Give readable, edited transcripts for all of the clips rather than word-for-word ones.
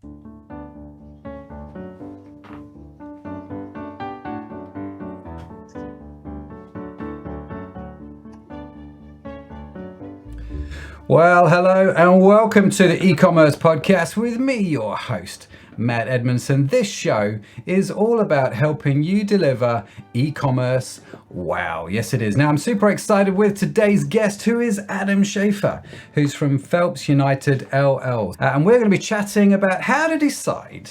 Well, hello and welcome to the e-commerce podcast with me, your host, Matt Edmondson. This show is all about helping you deliver e-commerce wow. Yes, it is. Now, I'm super excited with today's guest, who is Adam Schaefer, who's from Phelps United LL. And we're going to be chatting about how to decide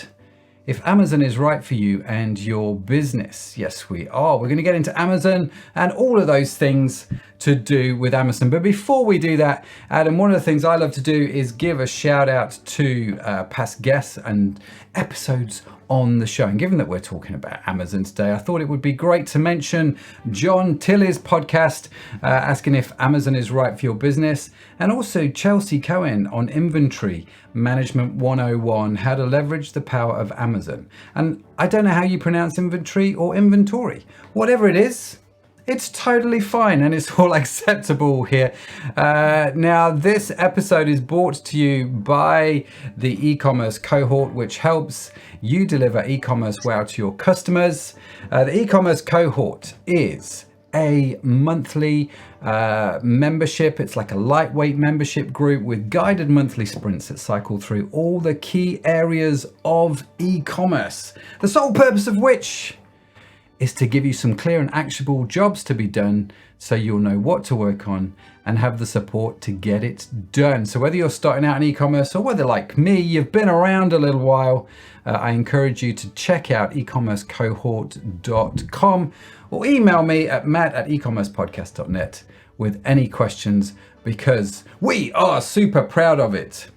if Amazon is right for you and your business. Yes, we are. We're going to get into Amazon and all of those things to do with Amazon. But before we do that, Adam, one of the things I love to do is give a shout out to past guests and episodes on the show. And given that we're talking about Amazon today, I thought it would be great to mention John Tilley's podcast, asking if Amazon is right for your business, and also Chelsea Cohen on Inventory Management 101, how to leverage the power of Amazon. And I don't know how you pronounce inventory or inventory. Whatever it is, it's totally fine and it's all acceptable here. Now, this episode is brought to you by the e-commerce cohort, which helps you deliver e-commerce wow to your customers. The e-commerce cohort is a monthly membership. It's like a lightweight membership group with guided monthly sprints that cycle through all the key areas of e-commerce, the sole purpose of which is to give you some clear and actionable jobs to be done so you'll know what to work on and have the support to get it done. So whether you're starting out in e-commerce or whether, like me, you've been around a little while, I encourage you to check out ecommercecohort.com or email me at matt@ecommercepodcast.net with any questions, because we are super proud of it.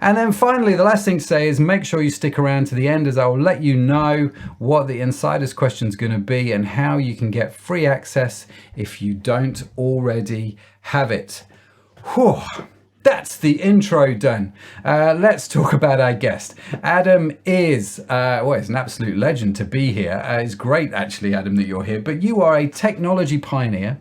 And then finally, the last thing to say is make sure you stick around to the end, as I will let you know what the insider's question is going to be and how you can get free access if you don't already have it. Whew. That's the intro done. Let's talk about our guest. Adam is, it's an absolute legend to be here. It's great, actually, Adam, that you're here. But you are a technology pioneer.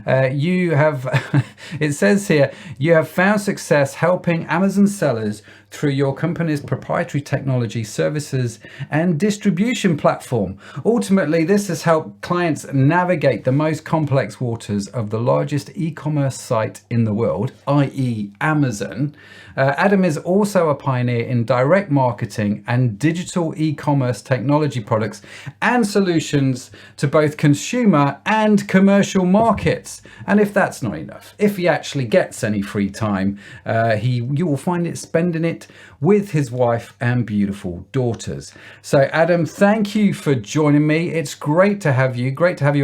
You have, it says here, you have found success helping Amazon sellers through your company's proprietary technology, services, and distribution platform. Ultimately, this has helped clients navigate the most complex waters of the largest e-commerce site in the world, i.e. Amazon. Adam is also a pioneer in direct marketing and digital e-commerce technology products and solutions to both consumer and commercial markets. And if that's not enough, if he actually gets any free time, you will find it spending it with his wife and beautiful daughters. So Adam, thank you for joining me. It's great to have you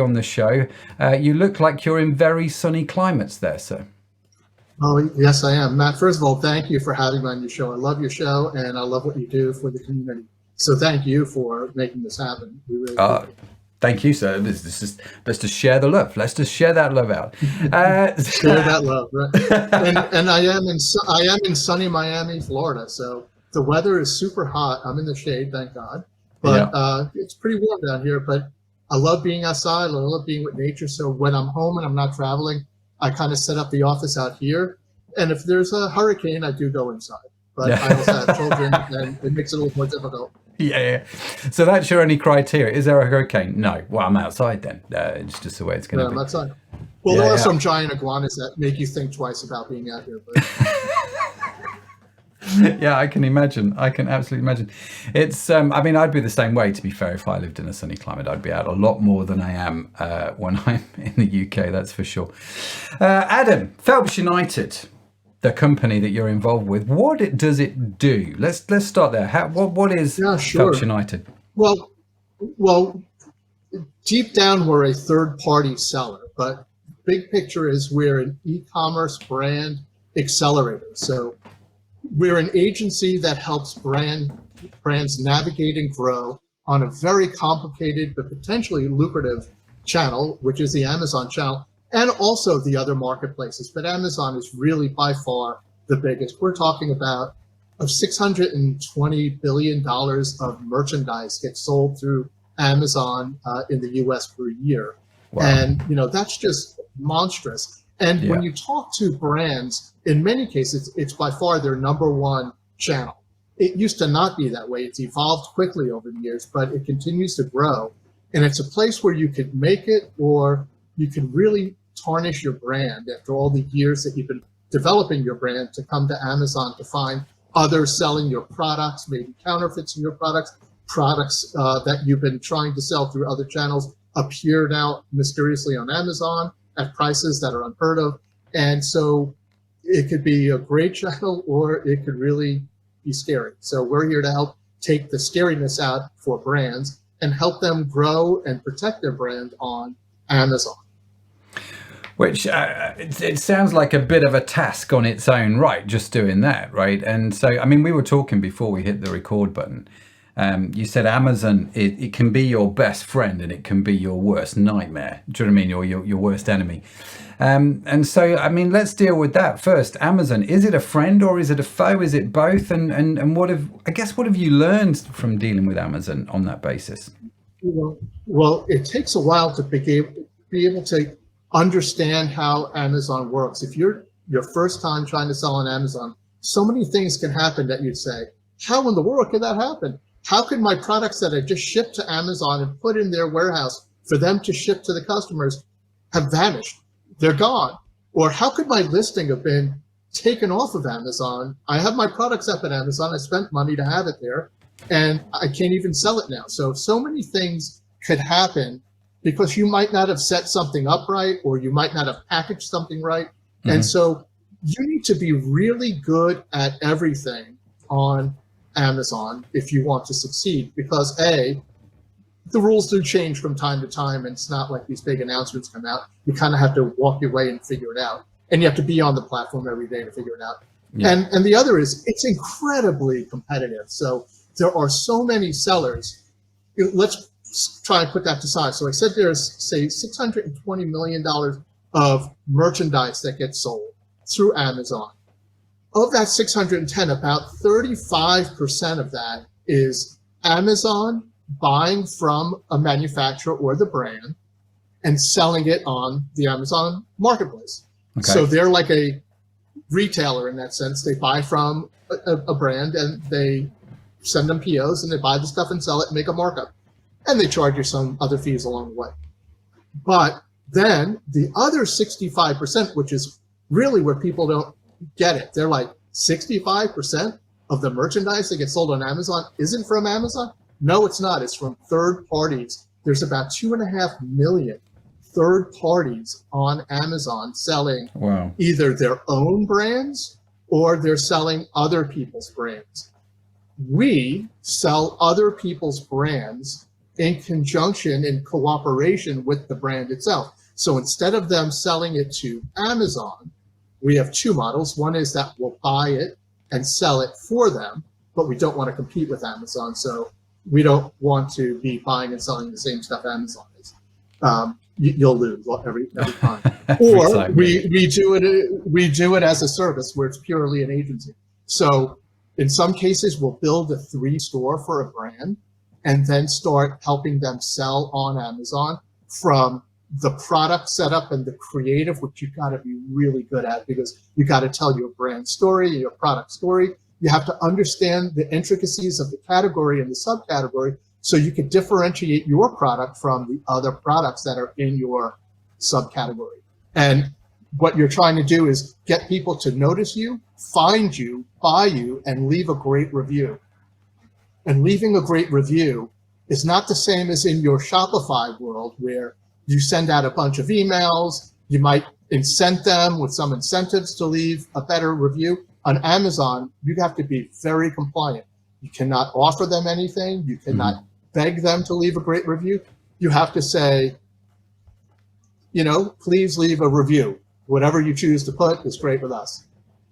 on the show. You look like you're in very sunny climates there, sir. Oh, yes, I am. Matt, first of all, thank you for having me on your show. I love your show and I love what you do for the community. So thank you for making this happen. We really Thank you, sir. Let's just share the love. Let's just share that love out. Share that love, right? And I am in sunny Miami, Florida. So the weather is super hot. I'm in the shade, thank God. But it's pretty warm down here. But I love being outside. I love being with nature. So when I'm home and I'm not traveling, I kind of set up the office out here. And if there's a hurricane, I do go inside. But I also have children, and it makes it a little more difficult. Yeah. So that's your only criteria. Is there a hurricane? No. Well, I'm outside then. It's just the way it's going to be. I'm outside. Well, there are some giant iguanas that make you think twice about being out here. But yeah, I can imagine. I can absolutely imagine. It's, I'd be the same way, to be fair. If I lived in a sunny climate, I'd be out a lot more than I am when I'm in the UK, that's for sure. Adam, Phelps United, the company that you're involved with, what does it do? Let's start there. What is Phelps United? Well, deep down, we're a third-party seller, but big picture is we're an e-commerce brand accelerator. So we're an agency that helps brands navigate and grow on a very complicated but potentially lucrative channel, which is the Amazon channel, and also the other marketplaces. But Amazon is really by far the biggest. We're talking about $620 billion of merchandise gets sold through Amazon in the US per year. Wow. And that's just monstrous. And when you talk to brands, in many cases, it's by far their number one channel. it used to not be that way. It's evolved quickly over the years, but it continues to grow. And it's a place where you could make it, or you can really tarnish your brand after all the years that you've been developing your brand, to come to Amazon to find others selling your products, maybe counterfeits in your products that you've been trying to sell through other channels appear now mysteriously on Amazon at prices that are unheard of. And so it could be a great channel, or it could really be scary. So we're here to help take the scariness out for brands and help them grow and protect their brand on Amazon. Which it sounds like a bit of a task on its own, right? Just doing that, right? And so, I mean, we were talking before we hit the record button. You said Amazon, it can be your best friend and it can be your worst nightmare. Do you know what I mean? Or your worst enemy. And so, I mean, let's deal with that first. Amazon, is it a friend or is it a foe? Is it both? And what have you learned from dealing with Amazon on that basis? Well, it takes a while to be able to understand how Amazon works. If you're your first time trying to sell on Amazon, so many things can happen that you'd say, how in the world could that happen? How could my products that I just shipped to Amazon and put in their warehouse for them to ship to the customers have vanished? They're gone. Or how could my listing have been taken off of Amazon? I have my products up at Amazon. I spent money to have it there, and I can't even sell it now. So many things could happen because you might not have set something up right, or you might not have packaged something right. Mm-hmm. And so you need to be really good at everything on Amazon if you want to succeed, because the rules do change from time to time, and it's not like these big announcements come out. You kind of have to walk your way and figure it out, and you have to be on the platform every day to figure it out. Yeah. And the other is, it's incredibly competitive. So there are so many sellers. Let's try and put that to side. So I said there's, say, $620 million of merchandise that gets sold through Amazon. Of that 610, about 35% of that is Amazon buying from a manufacturer or the brand and selling it on the Amazon marketplace. Okay. So they're like a retailer in that sense. They buy from a brand and they send them POs and they buy the stuff and sell it and make a markup. And they charge you some other fees along the way. But then the other 65%, which is really where people don't get it. They're like, 65% of the merchandise that gets sold on Amazon isn't from Amazon? No, it's not. It's from third parties. There's about 2.5 million third parties on Amazon selling either their own brands or they're selling other people's brands. We sell other people's brands in conjunction, in cooperation with the brand itself. So instead of them selling it to Amazon, we have two models. One is that we'll buy it and sell it for them, but we don't want to compete with Amazon. So we don't want to be buying and selling the same stuff Amazon is. You'll lose every time. Or we do it as a service where it's purely an agency. So in some cases, we'll build a 3 store for a brand and then start helping them sell on Amazon from the product setup and the creative, which you've got to be really good at, because you got to tell your brand story, your product story. You have to understand the intricacies of the category and the subcategory so you can differentiate your product from the other products that are in your subcategory. And what you're trying to do is get people to notice you, find you, buy you, and leave a great review. And leaving a great review is not the same as in your Shopify world, where you send out a bunch of emails, you might incent them with some incentives to leave a better review. On Amazon, you have to be very compliant. You cannot offer them anything. You cannot beg them to leave a great review. You have to say, please leave a review. Whatever you choose to put is great with us.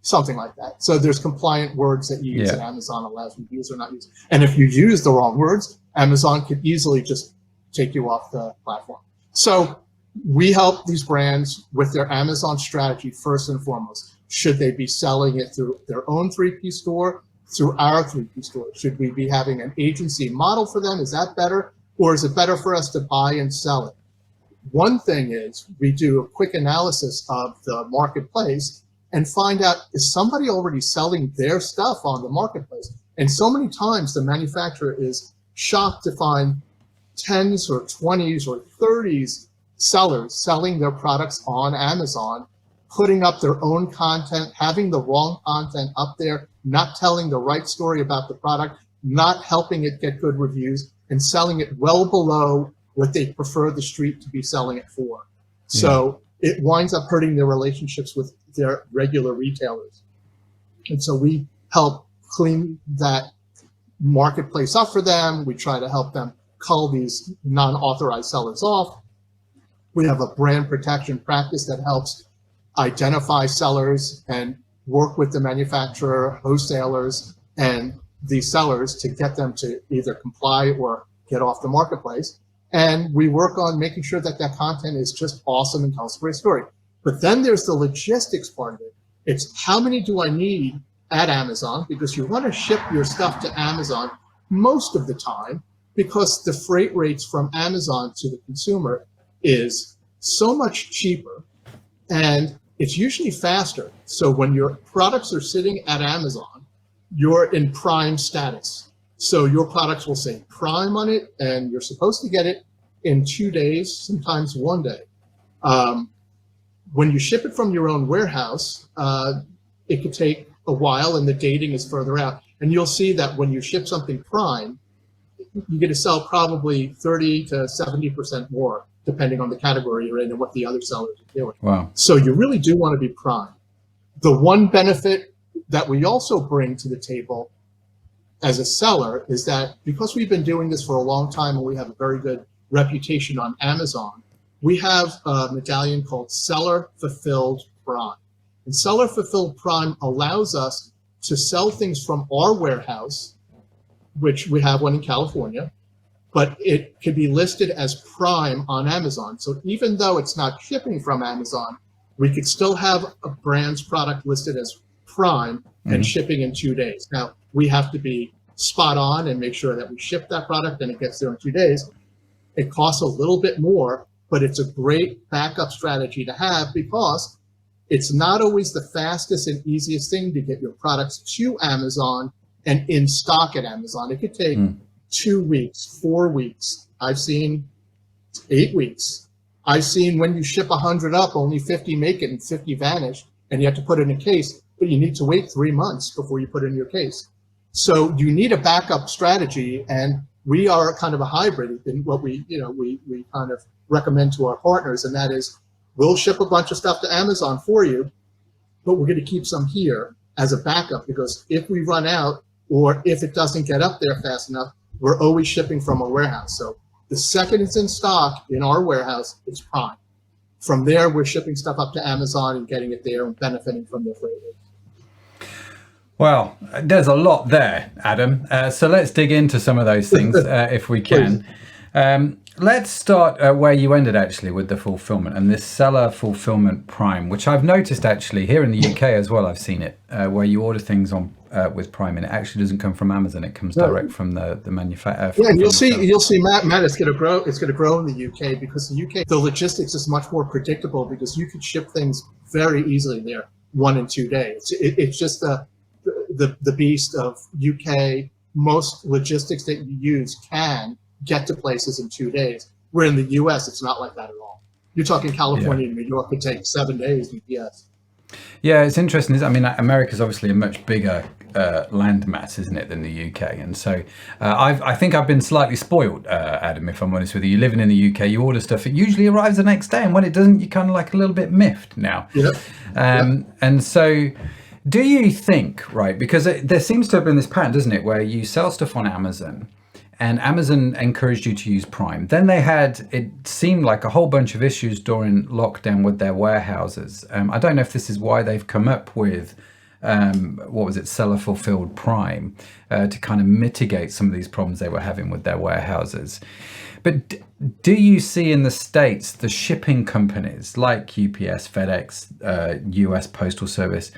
Something like that. So there's compliant words that you use, and Amazon allows reviews or not use. And if you use the wrong words, Amazon could easily just take you off the platform. So we help these brands with their Amazon strategy first and foremost. Should they be selling it through their own 3P store, through our 3P store? Should we be having an agency model for them? Is that better? Or is it better for us to buy and sell it? One thing is we do a quick analysis of the marketplace and find out, is somebody already selling their stuff on the marketplace? And so many times the manufacturer is shocked to find 10s or 20s or 30s sellers selling their products on Amazon, putting up their own content, having the wrong content up there, not telling the right story about the product, not helping it get good reviews, and selling it well below what they prefer the street to be selling it for. So it winds up hurting their relationships with their regular retailers. And so we help clean that marketplace up for them. We try to help them cull these non-authorized sellers off. We have a brand protection practice that helps identify sellers and work with the manufacturer, wholesalers, and the sellers to get them to either comply or get off the marketplace. And we work on making sure that that content is just awesome and tells a great story. But then there's the logistics part of it. It's how many do I need at Amazon? Because you want to ship your stuff to Amazon most of the time, because the freight rates from Amazon to the consumer is so much cheaper and it's usually faster. So when your products are sitting at Amazon, you're in Prime status. So your products will say Prime on it, and you're supposed to get it in 2 days, sometimes 1 day. When you ship it from your own warehouse, it could take a while, and the dating is further out. And you'll see that when you ship something Prime, you're going to sell probably 30 to 70% more, depending on the category you're in and what the other sellers are doing. Wow. So you really do want to be Prime. The one benefit that we also bring to the table as a seller is that because we've been doing this for a long time and we have a very good reputation on Amazon, we have a medallion called Seller Fulfilled Prime. And Seller Fulfilled Prime allows us to sell things from our warehouse, which we have one in California, but it could be listed as Prime on Amazon. So even though it's not shipping from Amazon, we could still have a brand's product listed as Prime and shipping in 2 days. Now, we have to be spot on and make sure that we ship that product and it gets there in 2 days. It costs a little bit more, but it's a great backup strategy to have because it's not always the fastest and easiest thing to get your products to Amazon and in stock at Amazon. It could take 2 weeks, 4 weeks. I've seen 8 weeks. I've seen when you ship 100 up, only 50 make it and 50 vanish, and you have to put it in a case, but you need to wait 3 months before you put it in your case. So you need a backup strategy, and we are kind of a hybrid in what we kind of recommend to our partners, and that is we'll ship a bunch of stuff to Amazon for you, but we're going to keep some here as a backup, because if we run out or if it doesn't get up there fast enough, we're always shipping from a warehouse. So the second it's in stock in our warehouse, it's Prime. From there, we're shipping stuff up to Amazon and getting it there and benefiting from the freight rates. Well, there's a lot there, Adam. So let's dig into some of those things if we can. Let's start where you ended, actually, with the fulfillment and this Seller Fulfillment Prime, which I've noticed actually here in the UK as well. I've seen it where you order things on with Prime, and it actually doesn't come from Amazon. It comes direct from the manufacturer. Yeah, and you'll see, Matt, it's going to grow. It's going to grow in the UK because the UK, the logistics is much more predictable because you can ship things very easily there 1 and 2 days. It's just the beast of UK. Most logistics that you use can get to places in 2 days. Where in the US, it's not like that at all. You're talking California and New York could take 7 days UPS. Yeah, it's interesting. I mean, America's obviously a much bigger land mass, isn't it, than the UK? And so I think I've been slightly spoiled, Adam, if I'm honest with you. You're living in the UK, you order stuff, it usually arrives the next day. And when it doesn't, you're kind of like a little bit miffed now. And so do you think, right, because there seems to have been this pattern, doesn't it, where you sell stuff on Amazon and Amazon encouraged you to use Prime. Then they had, it seemed like a whole bunch of issues during lockdown with their warehouses. I don't know if this is why they've come up with, Seller Fulfilled Prime, to kind of mitigate some of these problems they were having with their warehouses. But do you see in the States, the shipping companies like UPS, FedEx, US Postal Service,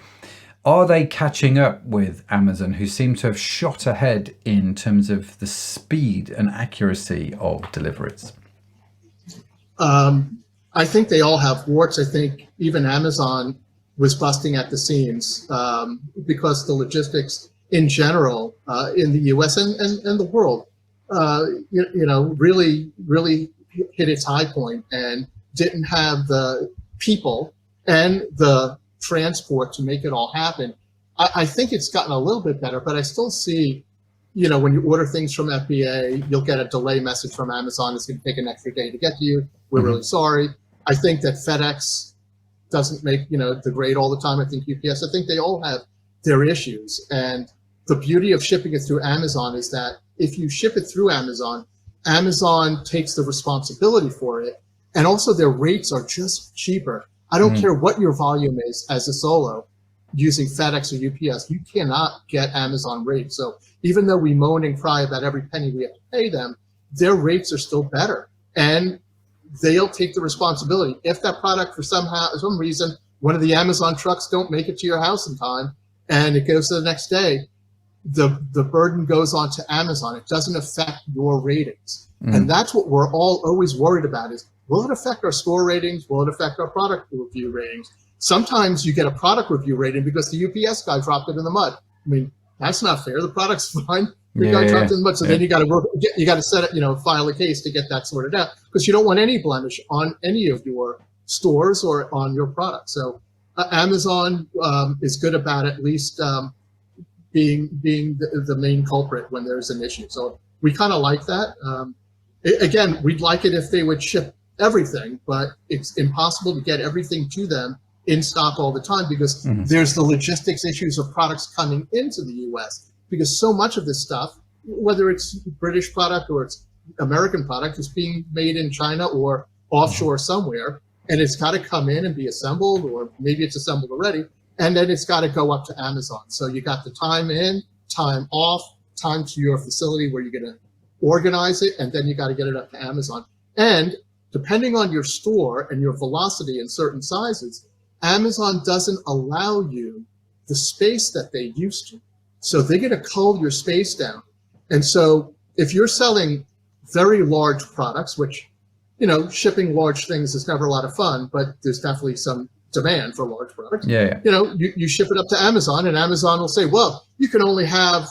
are they catching up with Amazon, who seem to have shot ahead in terms of the speed and accuracy of deliveries? I think they all have warts. I think even Amazon was busting at the seams because the logistics in general in the U.S. and the world, really hit its high point and didn't have the people and the transport to make it all happen. I think it's gotten a little bit better, but I still see, when you order things from FBA, you'll get a delay message from Amazon. It's going to take an extra day to get to you. We're really sorry. I think that FedEx doesn't make, the grade all the time. I think UPS, I think they all have their issues. And the beauty of shipping it through Amazon is that if you ship it through Amazon, Amazon takes the responsibility for it. And also their rates are just cheaper. I don't care what your volume is as a solo using FedEx or UPS, you cannot get Amazon rates. So even though we moan and cry about every penny we have to pay them, their rates are still better. And they'll take the responsibility. If that product for some reason, one of the Amazon trucks don't make it to your house in time and it goes to the next day, the burden goes on to Amazon. It doesn't affect your ratings. And that's what we're all always worried about is, will it affect our store ratings? Will it affect our product review ratings? Sometimes you get a product review rating because the UPS guy dropped it in the mud. I mean, that's not fair. The product's fine. The guy dropped it in the mud. So then you got to set it, file a case to get that sorted out because you don't want any blemish on any of your stores or on your product. So Amazon is good about at least being the main culprit when there's an issue. So we kind of like that. Again, we'd like it if they would ship everything, but it's impossible to get everything to them in stock all the time because there's the logistics issues of products coming into the US because so much of this stuff, whether it's British product or it's American product, is being made in China or offshore somewhere, and it's got to come in and be assembled, or maybe it's assembled already, and then it's got to go up to Amazon. So you got the time in, time off, time to your facility where you're going to organize it, and then you got to get it up to Amazon. And depending on your store and your velocity in certain sizes, Amazon doesn't allow you the space that they used to. So they're going to cull your space down. And so if you're selling very large products, which, shipping large things is never a lot of fun, but there's definitely some demand for large products. Yeah. You ship it up to Amazon and Amazon will say, well, you can only have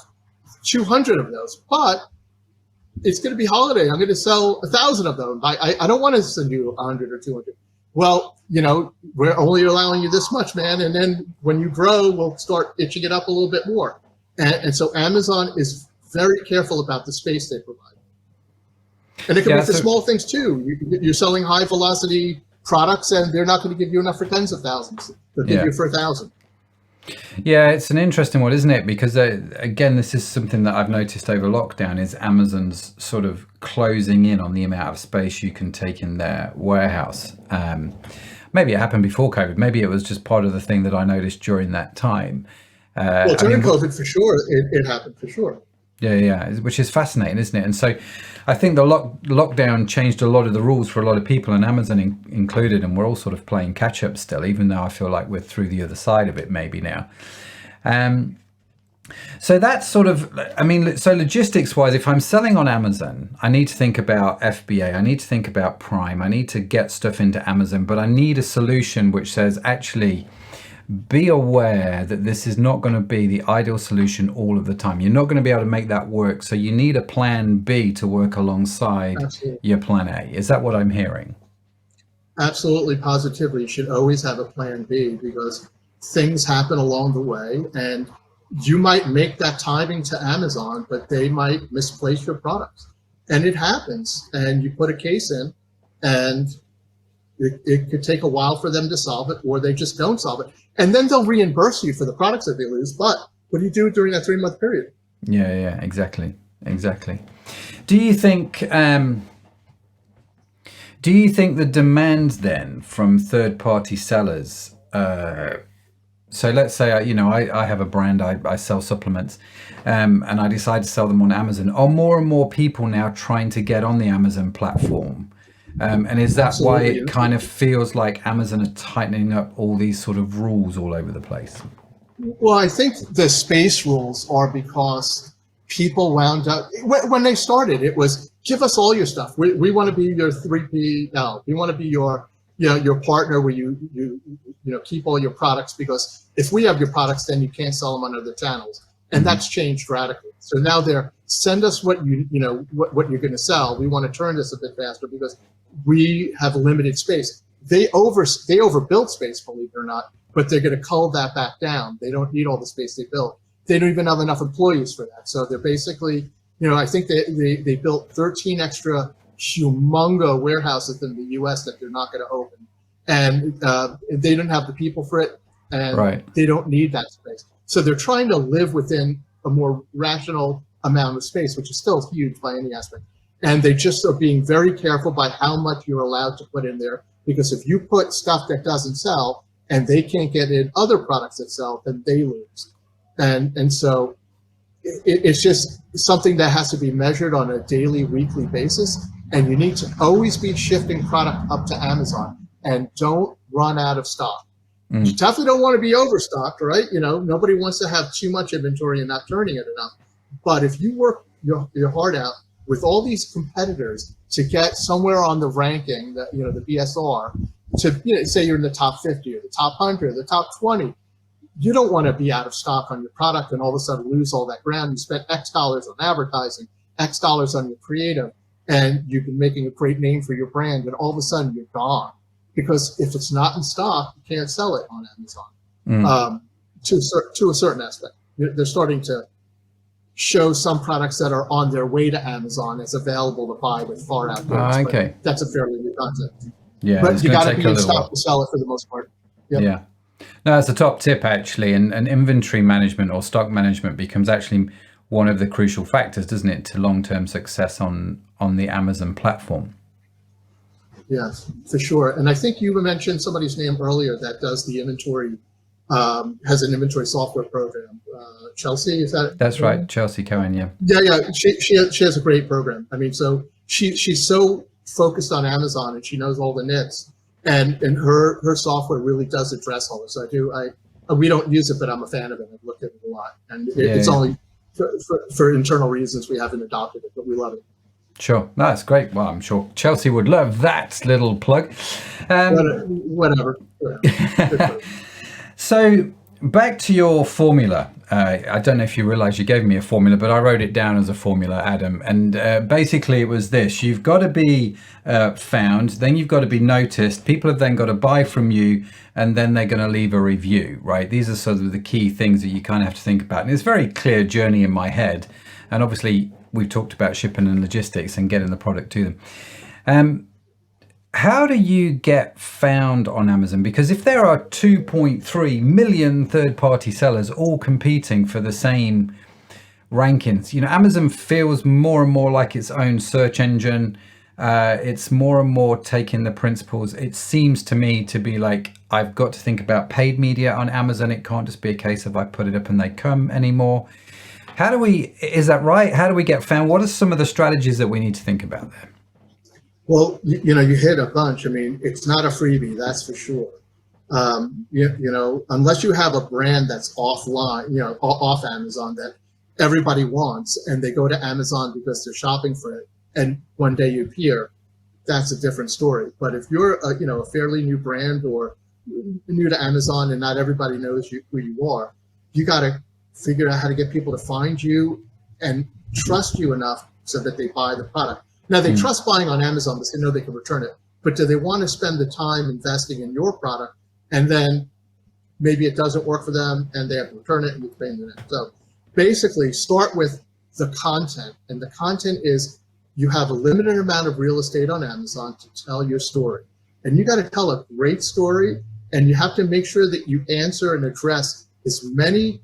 200 of those, but it's going to be holiday. I'm going to sell 1,000 of them. I don't want to send you 100 or 200. Well, we're only allowing you this much, man. And then when you grow, we'll start itching it up a little bit more. And so Amazon is very careful about the space they provide. And it can be for small things too. You're selling high velocity products and they're not going to give you enough for tens of thousands. They'll give you for 1,000. Yeah, it's an interesting one, isn't it? Because again, this is something that I've noticed over lockdown is Amazon's sort of closing in on the amount of space you can take in their warehouse. Maybe it happened before COVID. Maybe it was just part of the thing that I noticed during that time. Well, during COVID, for sure, it happened for sure. Yeah, which is fascinating, isn't it? And so I think the lockdown changed a lot of the rules for a lot of people, and Amazon included, and we're all sort of playing catch up still, even though I feel like we're through the other side of it maybe now. So that's sort of, so logistics wise, if I'm selling on Amazon, I need to think about FBA, I need to think about Prime, I need to get stuff into Amazon, but I need a solution which says, actually, be aware that this is not going to be the ideal solution all of the time. You're not going to be able to make that work. So you need a plan B to work alongside your plan A. Is that what I'm hearing? Absolutely, positively. You should always have a plan B because things happen along the way and you might make that timing to Amazon, but they might misplace your products. And it happens. And you put a case in and it could take a while for them to solve it, or they just don't solve it. And then they'll reimburse you for the products that they lose. But what do you do during that 3-month period? Yeah, exactly. Do you think the demand then from third-party sellers? So let's say I have a brand, I sell supplements, and I decide to sell them on Amazon. Are more and more people now trying to get on the Amazon platform? And is that why it kind of feels like Amazon are tightening up all these sort of rules all over the place? Well, I think the space rules are because people wound up, when they started, it was, give us all your stuff. We want to be your 3PL. We want to be your partner where you keep all your products, because if we have your products, then you can't sell them on other channels. And that's changed radically. So now they're send us what what you're going to sell. We want to turn this a bit faster because we have limited space. They overbuilt space, believe it or not, but they're going to cull that back down. They don't need all the space they built. They don't even have enough employees for that. So they're basically, I think they built 13 extra humongo warehouses in the U.S. that they're not going to open, and they don't have the people for it, and they don't need that space. So they're trying to live within a more rational amount of space, which is still huge by any aspect. And they just are being very careful by how much you're allowed to put in there, because if you put stuff that doesn't sell and they can't get in other products that sell, then they lose. And so it's just something that has to be measured on a daily, weekly basis. And you need to always be shifting product up to Amazon, and don't run out of stock. You definitely don't want to be overstocked, right? Nobody wants to have too much inventory and not turning it enough. But if you work your heart out with all these competitors to get somewhere on the ranking, that the BSR, to say you're in the top 50 or the top 100, the top 20, you don't want to be out of stock on your product and all of a sudden lose all that ground. You spent X dollars on advertising, X dollars on your creative, and you've been making a great name for your brand, and all of a sudden you're gone. Because if it's not in stock, you can't sell it on Amazon. To a certain aspect, they're starting to show some products that are on their way to Amazon as available to buy with far out goods. Okay, that's a fairly new concept. Yeah, but you got to be in stock to sell it for the most part. Yep. Yeah, no, that's a top tip actually, and inventory management or stock management becomes actually one of the crucial factors, doesn't it, to long-term success on the Amazon platform. Yes, for sure. And I think you mentioned somebody's name earlier that does the inventory, has an inventory software program. Chelsea, is that? That's right, Chelsea Cohen. Yeah. Yeah. She has a great program. I mean, so she's so focused on Amazon, and she knows all the nits, and her software really does address all this. We don't use it, but I'm a fan of it. I've looked at it a lot, and it's only for internal reasons we haven't adopted it, but we love it. Sure, that's great. Well, I'm sure Chelsea would love that little plug. Whatever. So back to your formula. I don't know if you realize you gave me a formula, but I wrote it down as a formula, Adam. And basically it was this: you've got to be found, then you've got to be noticed. People have then got to buy from you, and then they're going to leave a review, right? These are sort of the key things that you kind of have to think about. And it's a very clear journey in my head. And obviously we've talked about shipping and logistics and getting the product to them. How do you get found on Amazon? Because if there are 2.3 million third-party sellers all competing for the same rankings, Amazon feels more and more like its own search engine. It's more and more taking the principles. It seems to me to be like, I've got to think about paid media on Amazon. It can't just be a case of I put it up and they come anymore. Is that right? How do we get found? What are some of the strategies that we need to think about there? Well, you hit a bunch. I mean, it's not a freebie, that's for sure. Unless you have a brand that's offline, off Amazon that everybody wants, and they go to Amazon because they're shopping for it, and one day you appear, that's a different story. But if you're a fairly new brand or new to Amazon and not everybody knows who you are, you got to figure out how to get people to find you and trust you enough so that they buy the product. Now, they trust buying on Amazon because they know they can return it, but do they want to spend the time investing in your product, and then maybe it doesn't work for them and they have to return it and you pay them the next? So basically start with the content, and the content is you have a limited amount of real estate on Amazon to tell your story, and you got to tell a great story, and you have to make sure that you answer and address as many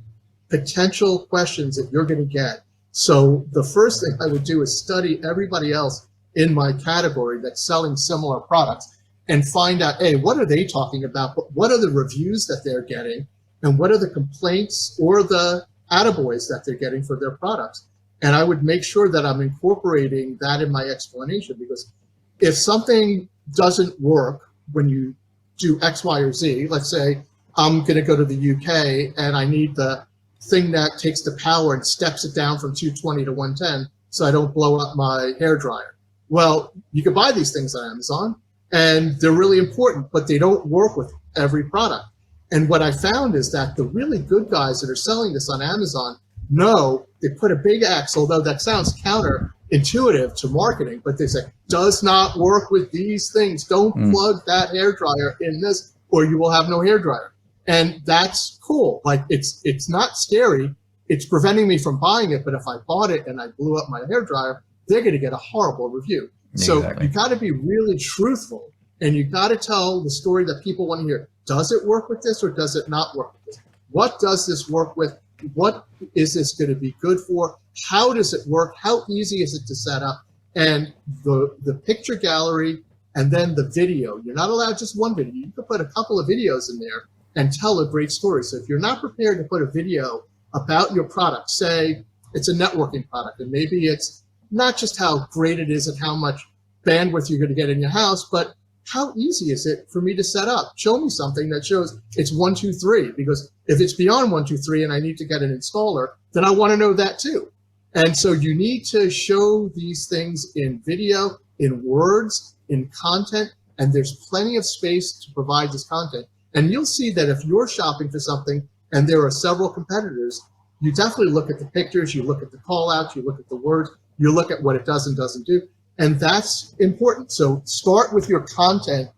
potential questions that you're going to get. So the first thing I would do is study everybody else in my category that's selling similar products and find out, hey, what are they talking about? What are the reviews that they're getting? And what are the complaints or the attaboys that they're getting for their products? And I would make sure that I'm incorporating that in my explanation, because if something doesn't work when you do X, Y, or Z, let's say I'm going to go to the UK and I need the thing that takes the power and steps it down from 220 to 110 so I don't blow up my hair dryer. Well, you can buy these things on Amazon and they're really important, but they don't work with every product. And what I found is that the really good guys that are selling this on Amazon, No, they put a big X, although that sounds counterintuitive to marketing, but they say, does not work with these things. Don't plug that hairdryer in this, or you will have no hairdryer. And that's cool. Like, it's not scary. It's preventing me from buying it, but if I bought it and I blew up my hairdryer, they're going to get a horrible review. So you got to be really truthful, and you got to tell the story that people want to hear. Does it work with this, or does it not work with this? What does this work with? What is this going to be good for? How does it work? How easy is it to set up? And the picture gallery, and then the video. You're not allowed just one video. You can put a couple of videos in there and tell a great story. So if you're not prepared to put a video about your product, say it's a networking product, and maybe it's not just how great it is and how much bandwidth you're going to get in your house, but how easy is it for me to set up? Show me something that shows it's 1, 2, 3, because if it's beyond 1, 2, 3 and I need to get an installer, then I want to know that too. And so you need to show these things in video, in words, in content, and there's plenty of space to provide this content. And you'll see that if you're shopping for something and there are several competitors, you definitely look at the pictures, you look at the call outs, you look at the words, you look at what it does and doesn't do. And that's important. So start with your content,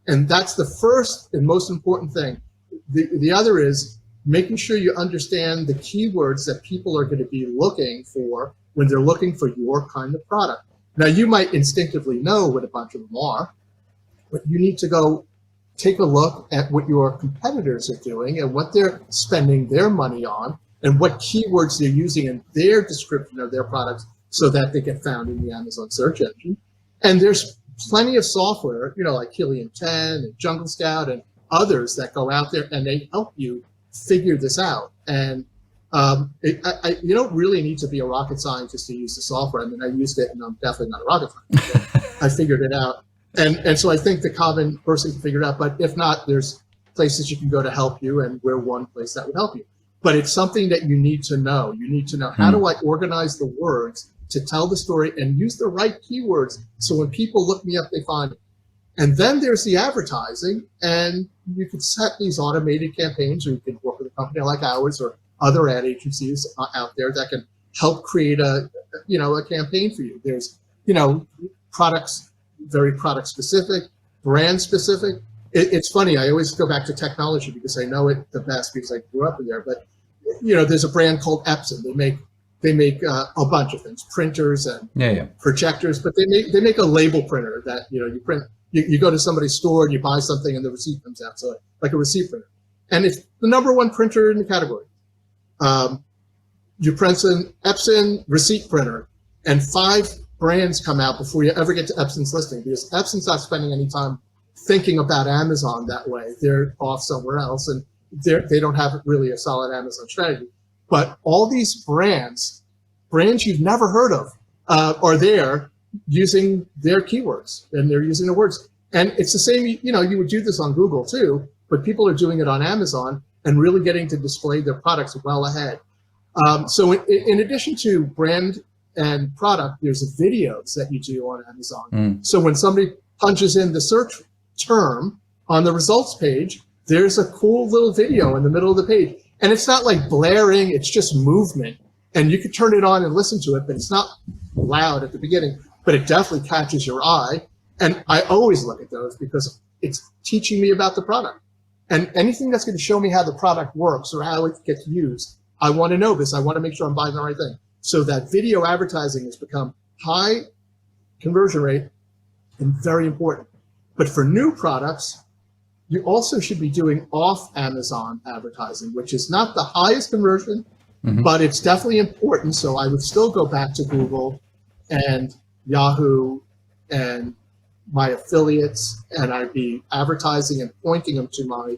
and that's the first and most important thing. The other is making sure you understand the keywords that people are going to be looking for when they're looking for your kind of product. Now, you might instinctively know what a bunch of them are, but you need to go take a look at what your competitors are doing and what they're spending their money on and what keywords they're using in their description of their products, so that they get found in the Amazon search engine. And there's plenty of software, like Helium 10 and Jungle Scout and others that go out there and they help you figure this out. And you don't really need to be a rocket scientist to use the software. I mean, I used it, and I'm definitely not a rocket scientist. I figured it out. And so I think the common person can figure it out. But if not, there's places you can go to help you, and we're one place that would help you. But it's something that you need to know. You need to know, how do I organize the words to tell the story and use the right keywords so when people look me up, they find it. And then there's the advertising, and you can set these automated campaigns, or you can work with a company like ours or other ad agencies out there that can help create a campaign for you. There's, products, very product specific, brand specific. It's funny, I always go back to technology because I know it the best because I grew up in there. But, there's a brand called Epson. They make a bunch of things, printers and projectors, but they make a label printer that, you print. You go to somebody's store and you buy something and the receipt comes out, so like a receipt printer. And it's the number one printer in the category. You print an Epson receipt printer, and 5 brands come out before you ever get to Epson's listing, because Epson's not spending any time thinking about Amazon that way. They're off somewhere else, and they don't have really a solid Amazon strategy. But all these brands you've never heard of, are there using their keywords, and they're using the words. And it's the same, you would do this on Google too, but people are doing it on Amazon and really getting to display their products well ahead. So in addition to brand and product, there's videos that you do on Amazon. So when somebody punches in the search term on the results page, there's a cool little video in the middle of the page. And it's not like blaring, it's just movement. And you can turn it on and listen to it, but it's not loud at the beginning, but it definitely catches your eye. And I always look at those because it's teaching me about the product. And anything that's going to show me how the product works or how it gets used, I want to know this. I want to make sure I'm buying the right thing. So that video advertising has become high conversion rate and very important. But for new products, you also should be doing off Amazon advertising, which is not the highest conversion, but it's definitely important. So I would still go back to Google and Yahoo and my affiliates, and I'd be advertising and pointing them to my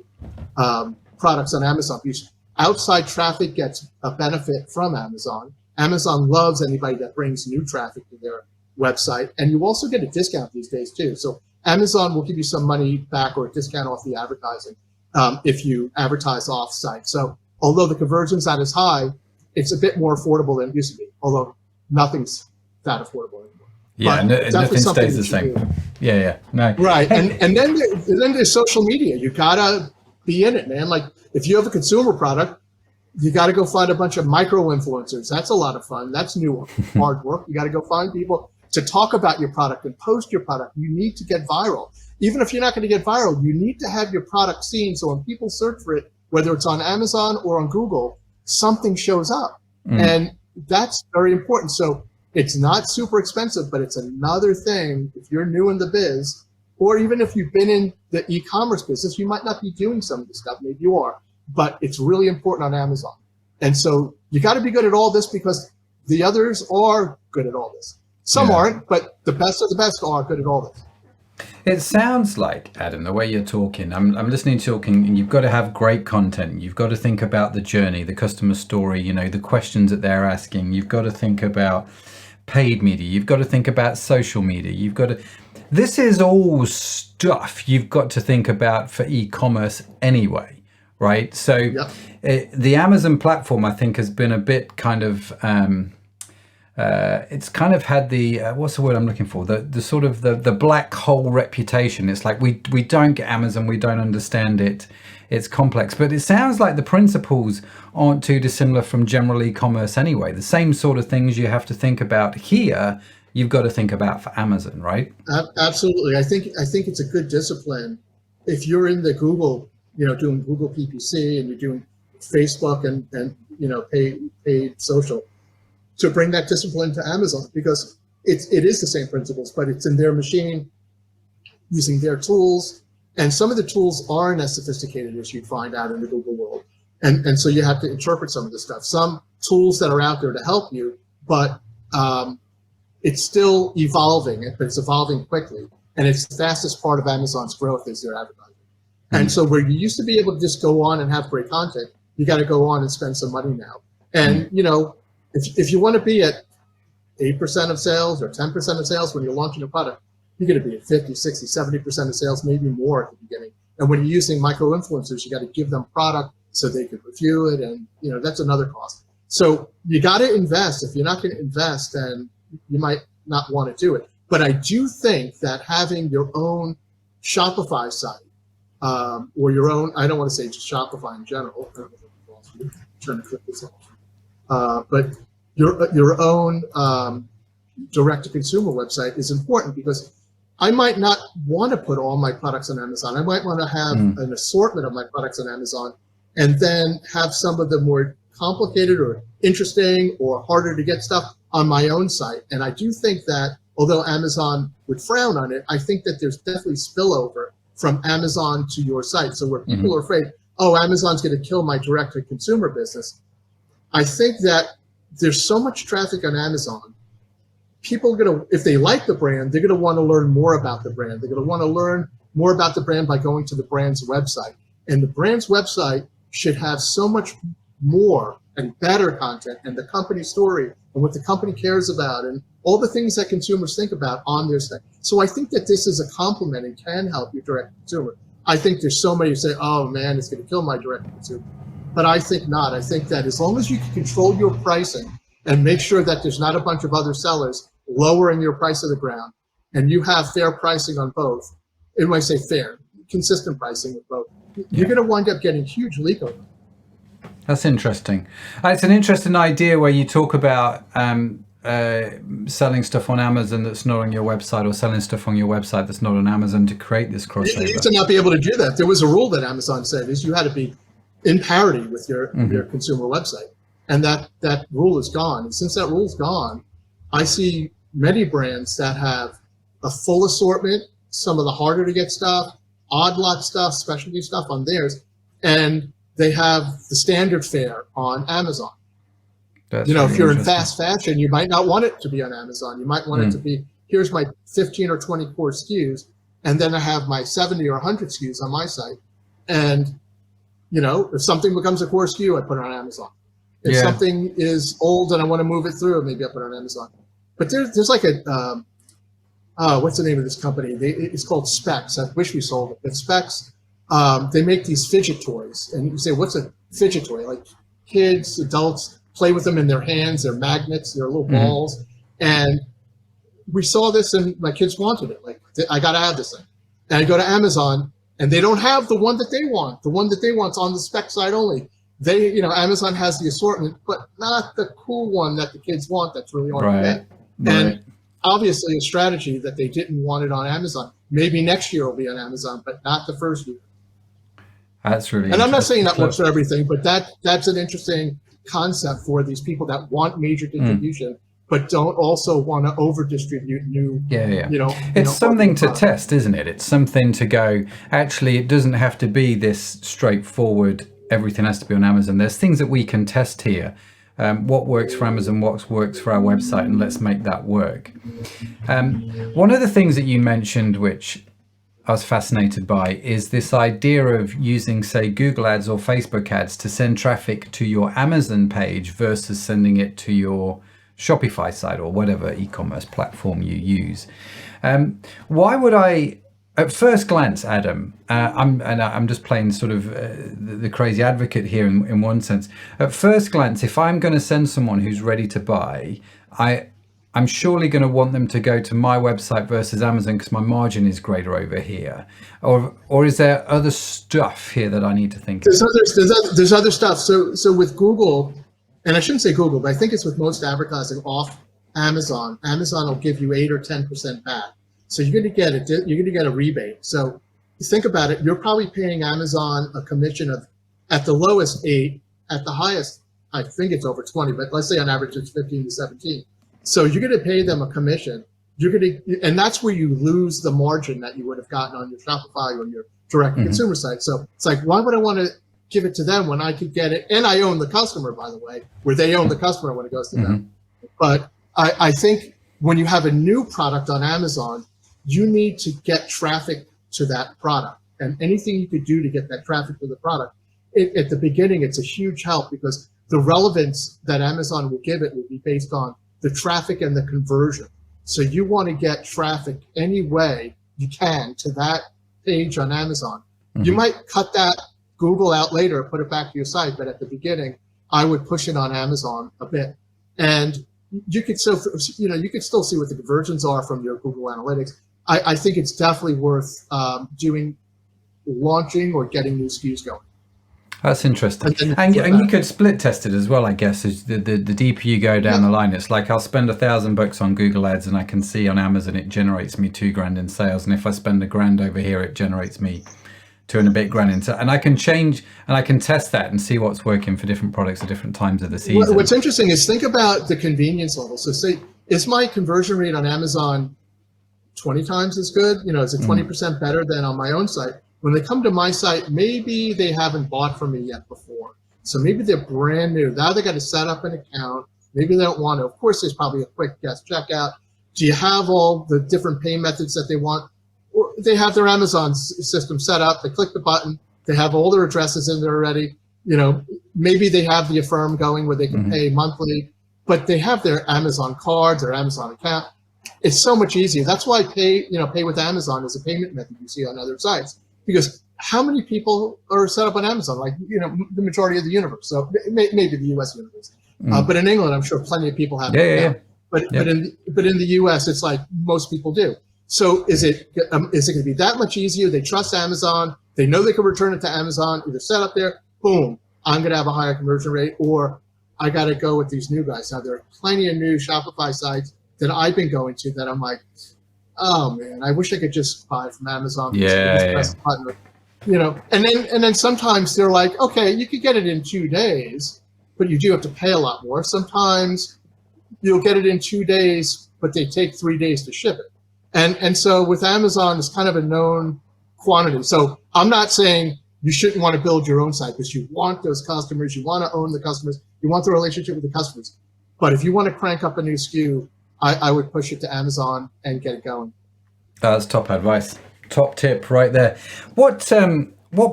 products on Amazon. Because outside traffic gets a benefit from Amazon. Amazon loves anybody that brings new traffic to their website, and you also get a discount these days too. So Amazon will give you some money back or a discount off the advertising if you advertise off-site. So although the conversion's not as high, it's a bit more affordable than it used to be, although nothing's that affordable anymore. Yeah, nothing stays the same. No. Right, and then there's social media. You gotta be in it, man. Like if you have a consumer product, You got to go find a bunch of micro influencers. That's a lot of fun. That's new hard work. You got to go find people to talk about your product and post your product. You need to get viral. Even if you're not going to get viral, you need to have your product seen. So when people search for it, whether it's on Amazon or on Google, something shows up. And that's very important. So it's not super expensive, but it's another thing. If you're new in the biz, or even if you've been in the e-commerce business, you might not be doing some of this stuff. Maybe you are, but it's really important on Amazon. And so you got to be good at all this because the others are good at all this. Some aren't, but the best of the best are good at all this. It sounds like, Adam, the way you're talking, I'm listening to talking, and you've got to have great content. You've got to think about the journey, the customer story, you know, the questions that they're asking. You've got to think about paid media. You've got to think about social media. You've got to, this is all stuff you've got to think about for e-commerce anyway, right? So the Amazon platform, I think, has been a bit kind of, it's kind of had the what's the word I'm looking for, the sort of the black hole reputation. It's like we don't get Amazon, we don't understand it, it's complex. But it sounds like the principles aren't too dissimilar from general e-commerce anyway. The same sort of things you have to think about here, you've got to think about for Amazon, right? Absolutely. I think it's a good discipline. If you're in the Google, doing Google PPC, and you're doing Facebook and paid social, to bring that discipline to Amazon, because it is the same principles, but it's in their machine, using their tools. And some of the tools aren't as sophisticated as you'd find out in the Google world. And so you have to interpret some of this stuff. Some tools that are out there to help you, but it's still evolving, but it's evolving quickly. And it's the fastest part of Amazon's growth is their advertising. And so where you used to be able to just go on and have great content, you got to go on and spend some money now. And, if you want to be at 8% of sales or 10% of sales when you're launching a product, you're going to be at 50, 60, 70% of sales, maybe more at the beginning. And when you're using micro influencers, you got to give them product so they can review it. And, that's another cost. So you got to invest. If you're not going to invest, then you might not want to do it. But I do think that having your own Shopify site or your own, I don't want to say just Shopify in general. I don't know if I'm trying to click this off. But your own direct-to-consumer website is important, because I might not want to put all my products on Amazon. I might want to have an assortment of my products on Amazon, and then have some of the more complicated or interesting or harder to get stuff on my own site. And I do think that, although Amazon would frown on it, I think that there's definitely spillover from Amazon to your site. So where people are afraid, oh, Amazon's going to kill my direct-to-consumer business, I think that there's so much traffic on Amazon. People are going to, if they like the brand, they're going to want to learn more about the brand. They're going to want to learn more about the brand by going to the brand's website. And the brand's website should have so much more and better content, and the company story and what the company cares about and all the things that consumers think about on their site. So I think that this is a complement and can help your direct consumer. I think there's so many who say, oh man, it's going to kill my direct consumer. But I think not. I think that as long as you can control your pricing and make sure that there's not a bunch of other sellers lowering your price of the ground, and you have fair pricing on both, and when I say fair, consistent pricing with both, you're going to wind up getting huge leak over. That's interesting. It's an interesting idea where you talk about selling stuff on Amazon that's not on your website, or selling stuff on your website that's not on Amazon, to create this crossover. You used to not be able to do that. There was a rule that Amazon said is you had to be in parity with your consumer website. And that rule is gone. And since that rule's gone, I see many brands that have a full assortment, some of the harder to get stuff, odd lot stuff, specialty stuff on theirs, and they have the standard fare on Amazon. That's if you're in fast fashion, you might not want it to be on Amazon. You might want it to be, here's my 15 or 20 core SKUs, and then I have my 70 or 100 SKUs on my site. And if something becomes a core SKU, I put it on Amazon. If something is old and I want to move it through, maybe I put it on Amazon. But there's like a, what's the name of this company? It's called Specs. I wish we sold it, but Specs, they make these fidget toys. And you say, what's a fidget toy? Like kids, adults play with them in their hands. They're magnets, they're little balls. And we saw this and my kids wanted it. Like, I got to have this thing. And I go to Amazon, and they don't have the one that they want. The one that they want's on the Spec site only. they, Amazon has the assortment, but not the cool one that the kids want. That's really hard to get. And obviously a strategy that they didn't want it on Amazon. Maybe next year will be on Amazon, but not the first year. That's really And I'm not saying that works for everything, but that's an interesting concept for these people that want major distribution, but don't also want to over distribute new. It's something to test, isn't it? It's something to go, actually, it doesn't have to be this straightforward, everything has to be on Amazon. There's things that we can test here. What works for Amazon, what works for our website, and let's make that work. One of the things that you mentioned, which I was fascinated by, is this idea of using, say, Google ads or Facebook ads to send traffic to your Amazon page versus sending it to your Shopify site or whatever e-commerce platform you use. Why would I, at first glance, Adam, I'm just playing sort of the crazy advocate here in one sense. At first glance, if I'm going to send someone who's ready to buy, I'm surely going to want them to go to my website versus Amazon because my margin is greater over here. Or is there other stuff here that I need to think about? There's other stuff. So with Google, and I shouldn't say Google, but I think it's with most advertising off Amazon. Amazon will give you 8 or 10% back. So you're going to get a rebate. So you think about it, you're probably paying Amazon a commission of, at the lowest 8, at the highest, I think it's over 20, but let's say on average it's 15 to 17. So you're going to pay them a commission. And that's where you lose the margin that you would have gotten on your Shopify or your direct consumer site. So it's like, why would I want to give it to them when I could get it? And I own the customer, by the way, where they own the customer when it goes to them. But I think when you have a new product on Amazon, you need to get traffic to that product. And anything you could do to get that traffic to the product, at the beginning, it's a huge help because the relevance that Amazon will give it will be based on the traffic and the conversion. So you want to get traffic any way you can to that page on Amazon. You might cut that Google out later, put it back to your site, but at the beginning, I would push it on Amazon a bit. And you could still, you could still see what the conversions are from your Google Analytics. I think it's definitely worth launching or getting new SKUs going. That's interesting. And you could split test it as well, I guess. As the deeper you go down the line, it's like I'll spend $1,000 on Google ads and I can see on Amazon it generates me $2,000 in sales. And if I spend $1,000 over here, it generates me $2 and a bit grand in sales. And I can change and I can test that and see what's working for different products at different times of the season. What's interesting is think about the convenience level. So say, is my conversion rate on Amazon 20 times as good? Is it 20% better than on my own site? When they come to my site, maybe they haven't bought from me yet before. So maybe they're brand new. Now they got to set up an account. Maybe they don't want to. Of course, there's probably a quick guest checkout. Do you have all the different pay methods that they want? Or they have their Amazon system set up. They click the button. They have all their addresses in there already. Maybe they have the Affirm going where they can pay monthly, but they have their Amazon cards, their Amazon account. It's so much easier. That's why pay with Amazon is a payment method you see on other sites. Because how many people are set up on Amazon? Like, the majority of the universe. So maybe the U.S. universe. But in England, I'm sure plenty of people have it. But in the U.S., it's like most people do. So is it going to be that much easier? They trust Amazon. They know they can return it to Amazon. Either set up there, boom, I'm going to have a higher conversion rate. Or I got to go with these new guys. Now, there are plenty of new Shopify sites that I've been going to that I'm like, oh man, I wish I could just buy from Amazon. Press the button, and then sometimes they're like, okay, you could get it in 2 days, but you do have to pay a lot more. Sometimes you'll get it in 2 days, but they take 3 days to ship it. And so with Amazon, it's kind of a known quantity. So I'm not saying you shouldn't want to build your own site because you want those customers, you want to own the customers, you want the relationship with the customers. But if you want to crank up a new SKU, I would push it to Amazon and get it going. That's top advice. Top tip right there. What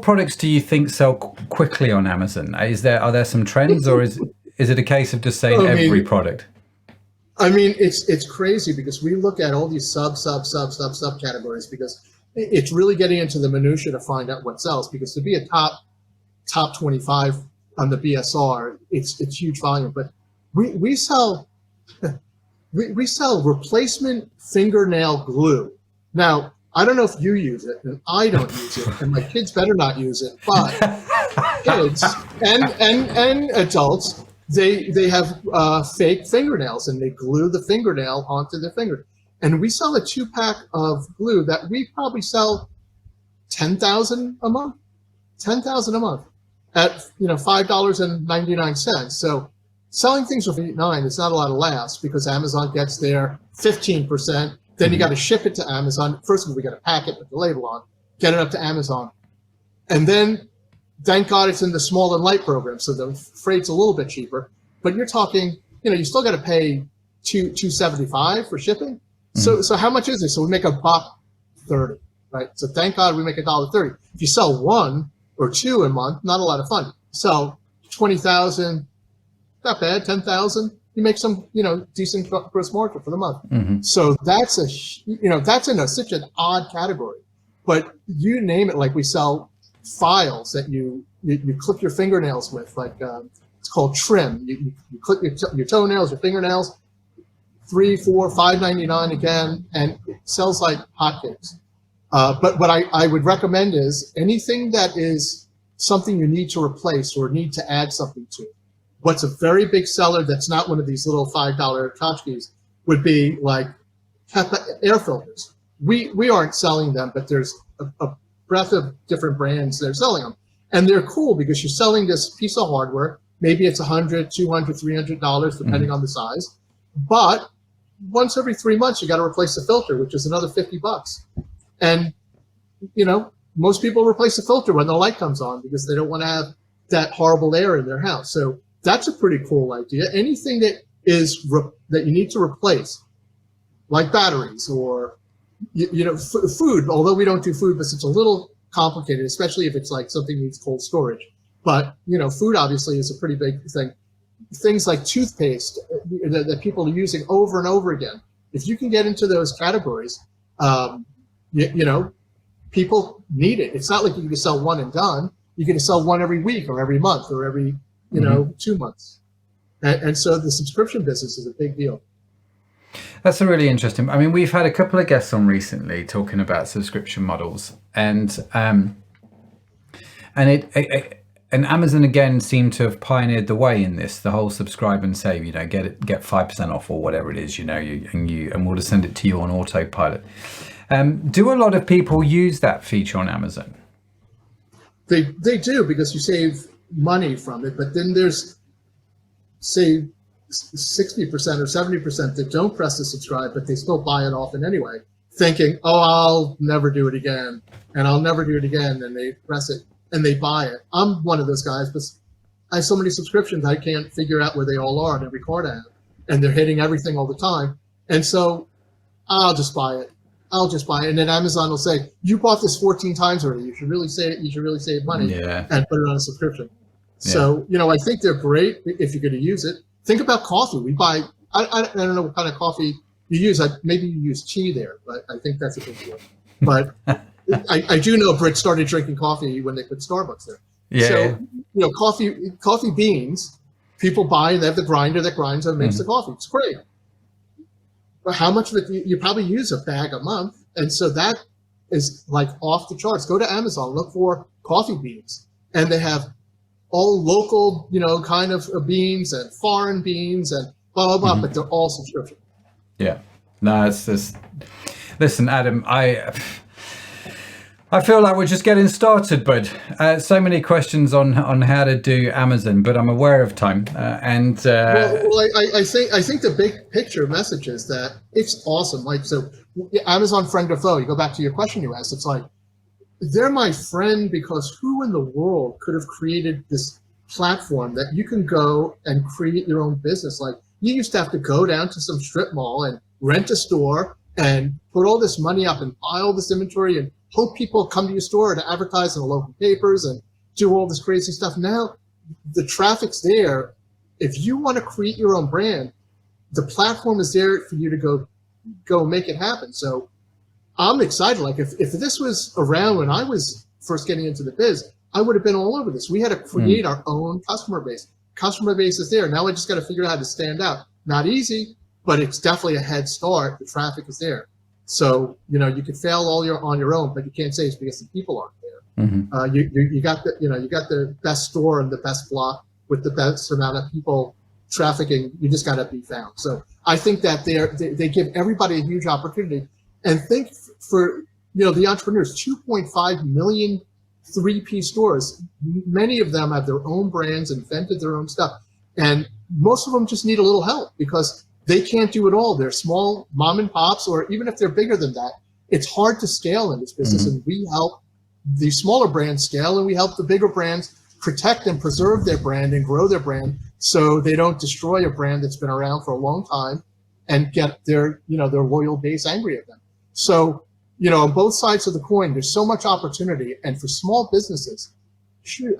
products do you think sell quickly on Amazon? Are there some trends, or is it a case of just saying every product? I mean, it's crazy because we look at all these sub categories because it's really getting into the minutia to find out what sells. Because to be a top 25 on the BSR, it's huge volume. But we sell. We sell replacement fingernail glue. Now, I don't know if you use it, and I don't use it, and my kids better not use it, but kids and adults, they have fake fingernails, and they glue the fingernail onto the finger. And we sell a 2-pack of glue that we probably sell 10,000 a month, 10,000 a month at $5.99. So selling things for $8.99 is not a lot of laughs because Amazon gets their 15%. Then you got to ship it to Amazon. First of all, we got to pack it with the label on, get it up to Amazon, and then thank God it's in the small and light program, so the freight's a little bit cheaper. But you're talking, you still got to pay $2.75 for shipping. So how much is it? So we make $1.30, right? So thank God we make $1.30. If you sell 1 or 2 a month, not a lot of fun. Sell 20,000, not bad. 10,000, you make some decent gross margin for the month. So that's that's in such an odd category. But you name it, like we sell files that you clip your fingernails with, like it's called trim. You clip your toenails, your fingernails. $3, $4, $5.99 again, and it sells like hotcakes. But what I would recommend is anything that is something you need to replace or need to add something to. What's a very big seller that's not one of these little $5 tchotchkes would be like air filters. We aren't selling them, but there's a breadth of different brands that are selling them. And they're cool because you're selling this piece of hardware. Maybe it's $100, $200, $300, depending on the size. But once every 3 months, you got to replace the filter, which is another $50. And, most people replace the filter when the light comes on because they don't want to have that horrible air in their house. So that's a pretty cool idea. Anything that is that you need to replace, like batteries or, food, although we don't do food, but it's a little complicated, especially if it's like something needs cold storage. But, food obviously is a pretty big thing. Things like toothpaste that people are using over and over again. If you can get into those categories, people need it. It's not like you can just sell one and done. You can sell one every week or every month or every, 2 months. And so the subscription business is a big deal. That's a really interesting. I mean, we've had a couple of guests on recently talking about subscription models, and Amazon again seemed to have pioneered the way in this. The whole subscribe and save, get 5% off or whatever it is, and we'll just send it to you on autopilot. Do a lot of people use that feature on Amazon? They do, because you save money from it, but then there's, say, 60% or 70% that don't press the subscribe, but they still buy it often anyway, thinking, oh, I'll never do it again, and I'll never do it again, and they press it and they buy it. I'm one of those guys, but I have so many subscriptions I can't figure out where they all are on every card I have, and they're hitting everything all the time, and so I'll just buy it. And then Amazon will say, you bought this 14 times already. You should really save money and put it on a subscription. Yeah. So, I think they're great if you're going to use it. Think about coffee. We buy, I don't know what kind of coffee you use. Maybe you use tea there, but I think that's a big deal. But I do know Brits started drinking coffee when they put Starbucks there. Yeah. So, coffee beans, people buy, they have the grinder that grinds and makes the coffee. It's great. But how much of it, you probably use a bag a month. And so that is like off the charts. Go to Amazon, look for coffee beans. And they have all local, kind of beans and foreign beans and blah, blah, blah, but they're all subscription. Yeah. No, it's just, listen, Adam, I feel like we're just getting started, bud. So many questions on how to do Amazon, but I'm aware of time. I think the big picture message is that it's awesome. Like, so Amazon friend or foe, you go back to your question you asked, it's like, they're my friend because who in the world could have created this platform that you can go and create your own business? Like, you used to have to go down to some strip mall and rent a store and put all this money up and buy all this inventory and hope people come to your store to advertise in the local papers and do all this crazy stuff. Now the traffic's there. If you want to create your own brand, the platform is there for you to go make it happen. So I'm excited. Like if this was around when I was first getting into the biz, I would have been all over this. We had to create our own customer base. Customer base is there. Now I just got to figure out how to stand out. Not easy, but it's definitely a head start. The traffic is there. So, you could fail on your own, but you can't say it's because the people aren't there. You got the best store and the best block with the best amount of people trafficking. You just got to be found. So I think that they give everybody a huge opportunity. And think for the entrepreneurs, 2.5 million 3P stores. Many of them have their own brands, invented their own stuff, and most of them just need a little help because they can't do it all. They're small mom and pops, or even if they're bigger than that, it's hard to scale in this business. And we help the smaller brands scale, and we help the bigger brands protect and preserve their brand and grow their brand so they don't destroy a brand that's been around for a long time and get their loyal base angry at them. So, on both sides of the coin, there's so much opportunity. And for small businesses,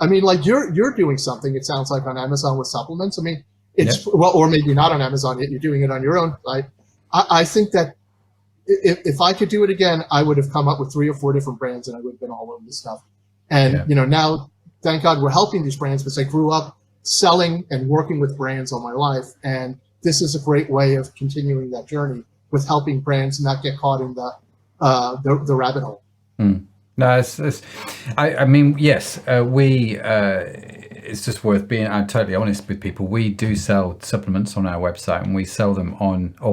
I mean, like you're doing something, it sounds like, on Amazon with supplements. I mean, it's well, or maybe not on Amazon yet, you're doing it on your own. I think that if I could do it again, I would have come up with 3 or 4 different brands and I would have been all over this stuff. And, now, thank God we're helping these brands because I grew up selling and working with brands all my life. And this is a great way of continuing that journey with helping brands not get caught in the rabbit hole. No, I mean, yes, it's just worth being totally honest with people. We do sell supplements on our website, and we sell them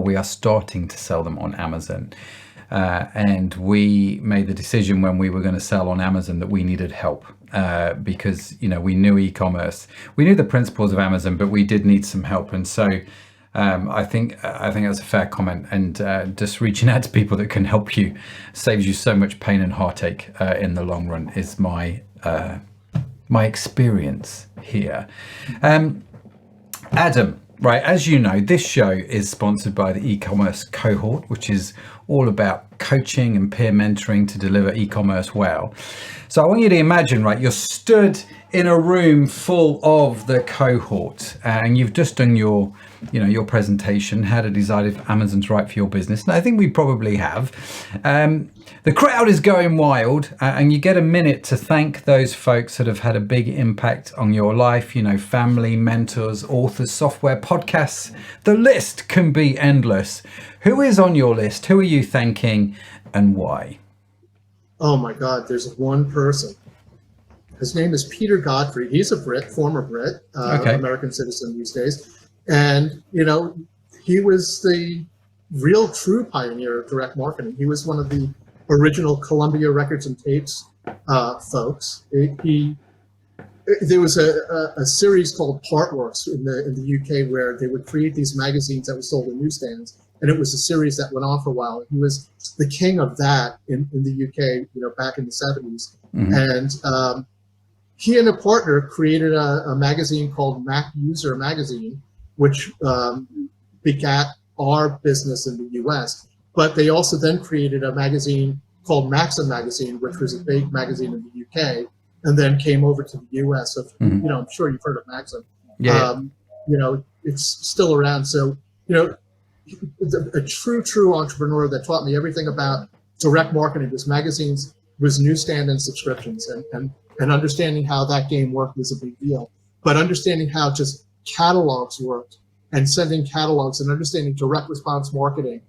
we are starting to sell them on Amazon. And we made the decision when we were going to sell on Amazon that we needed help because, we knew e-commerce, we knew the principles of Amazon, but we did need some help. And so I think that's a fair comment, and just reaching out to people that can help you saves you so much pain and heartache in the long run is my experience here. Adam, right, as you know, this show is sponsored by the eCommerce cohort, which is all about coaching and peer mentoring to deliver e-commerce well. So I want you to imagine, right, you're stood in a room full of the cohort, and you've just done your presentation, how to decide if Amazon's right for your business. And I think we probably have. The crowd is going wild, and you get a minute to thank those folks that have had a big impact on your life, family, mentors, authors, software, podcasts. The list can be endless. Who is on your list? Who are you thanking, and why? Oh my God, there's one person. His name is Peter Godfrey. He's a Brit, former Brit, American citizen these days. And, he was the real true pioneer of direct marketing. He was one of the original Columbia Records and Tapes folks. There was a series called Partworks in the UK where they would create these magazines that were sold in newsstands. And it was a series that went on for a while. He was the king of that in the UK, back in the 70s. And he and a partner created a magazine called Mac User Magazine, which begat our business in the US. But they also then created a magazine called Maxim Magazine, which was a big magazine in the UK, and then came over to the US. So, I'm sure you've heard of Maxim. Yeah. It's still around. So, a true entrepreneur that taught me everything about direct marketing was magazines, was newsstand and subscriptions, and understanding how that game worked was a big deal. But understanding how just catalogs worked and sending catalogs and understanding direct response marketing,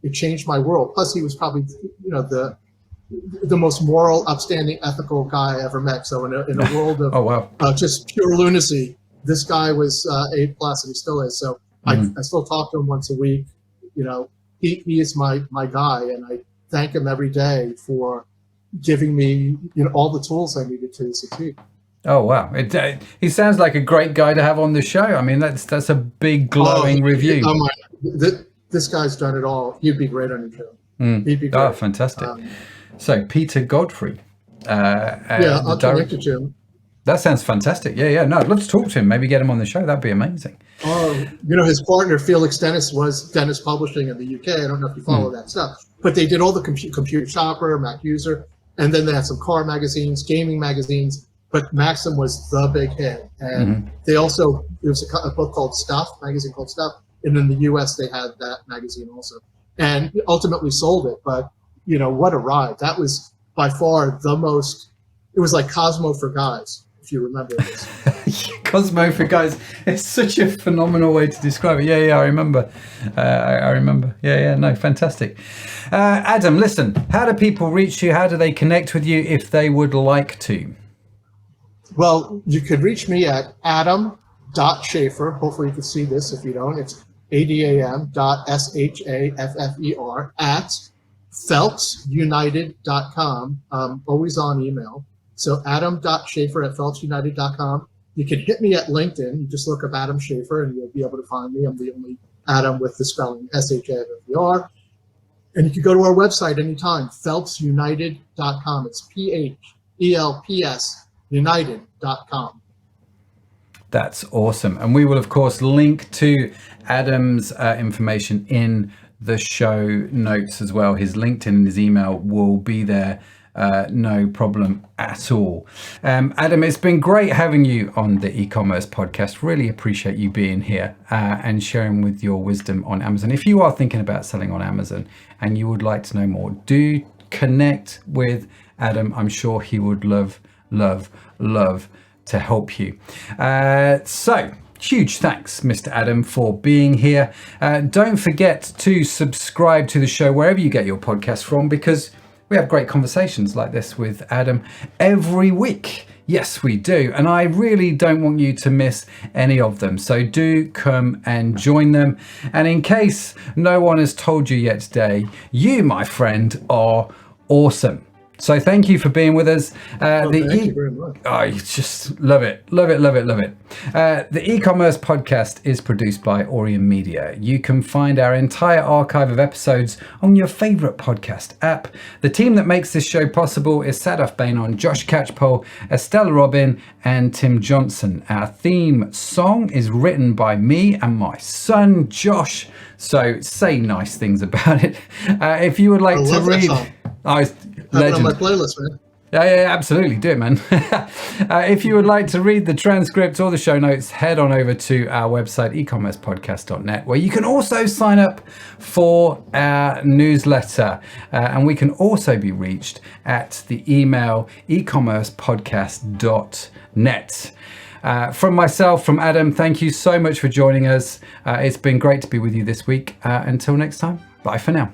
it changed my world. Plus, he was probably, the most moral, upstanding, ethical guy I ever met. So in a world of just pure lunacy, this guy was A+, and he still is. So I still talk to him once a week. He is my guy, and I thank him every day for giving me all the tools I needed to succeed. Oh wow! He sounds like a great guy to have on the show. I mean, that's a big glowing review. This guy's done it all. He'd be great on your show. He'd be great. Oh, fantastic! So Peter Godfrey. I'll connect you to him. That sounds fantastic. Yeah. No, let's talk to him. Maybe get him on the show. That'd be amazing. His partner Felix Dennis was Dennis Publishing in the UK. I don't know if you follow that stuff, but they did all the Computer Shopper, Mac User, and then they had some car magazines, gaming magazines. But Maxim was the big hit, and they also there was a book called Stuff, magazine called Stuff, and in the US they had that magazine also, and ultimately sold it. But what a ride! That was by far the most. It was like Cosmo for guys. if you remember this. Cosmo for guys. It's such a phenomenal way to describe it. Yeah, I remember. I remember. Yeah, no, fantastic. Adam, listen, how do people reach you? How do they connect with you if they would like to? Well, you could reach me at adam.schaefer. Hopefully you can see this. If you don't, it's adam.schaffer at phelpsunited.com. Always on email. So adam.schaefer at phelpsunited.com. You can hit me at LinkedIn. You just look up Adam Schaefer and you'll be able to find me. I'm the only Adam with the spelling SHAFFER. And you can go to our website anytime, phelpsunited.com. It's PHELPS united.com. That's awesome. And we will, of course, link to Adam's information in the show notes as well. His LinkedIn and his email will be there. No problem at all. Adam, it's been great having you on the e-commerce podcast. Really appreciate you being here and sharing with your wisdom on Amazon. If you are thinking about selling on Amazon and you would like to know more, do connect with Adam. I'm sure he would love to help you. So huge thanks, Mr. Adam, for being here. Don't forget to subscribe to the show wherever you get your podcast from, because we have great conversations like this with Adam every week. Yes, we do. And I really don't want you to miss any of them. So do come and join them. And in case no one has told you yet today, you, my friend, are awesome. So thank you for being with us. Thank you very much. Oh, you just love it. The e-commerce podcast is produced by Orion Media. You can find our entire archive of episodes on your favorite podcast app. The team that makes this show possible is Sadaf Bainon, Josh Catchpole, Estella Robin, and Tim Johnson. Our theme song is written by me and my son, Josh. So say nice things about it. If you would like to read... Legend. On my playlist, man. Yeah, absolutely. Do it, man. If you would like to read the transcript or the show notes, head on over to our website, ecommercepodcast.net, where you can also sign up for our newsletter. And we can also be reached at the email ecommercepodcast.net. From myself, from Adam, thank you so much for joining us. It's been great to be with you this week. Until next time, bye for now.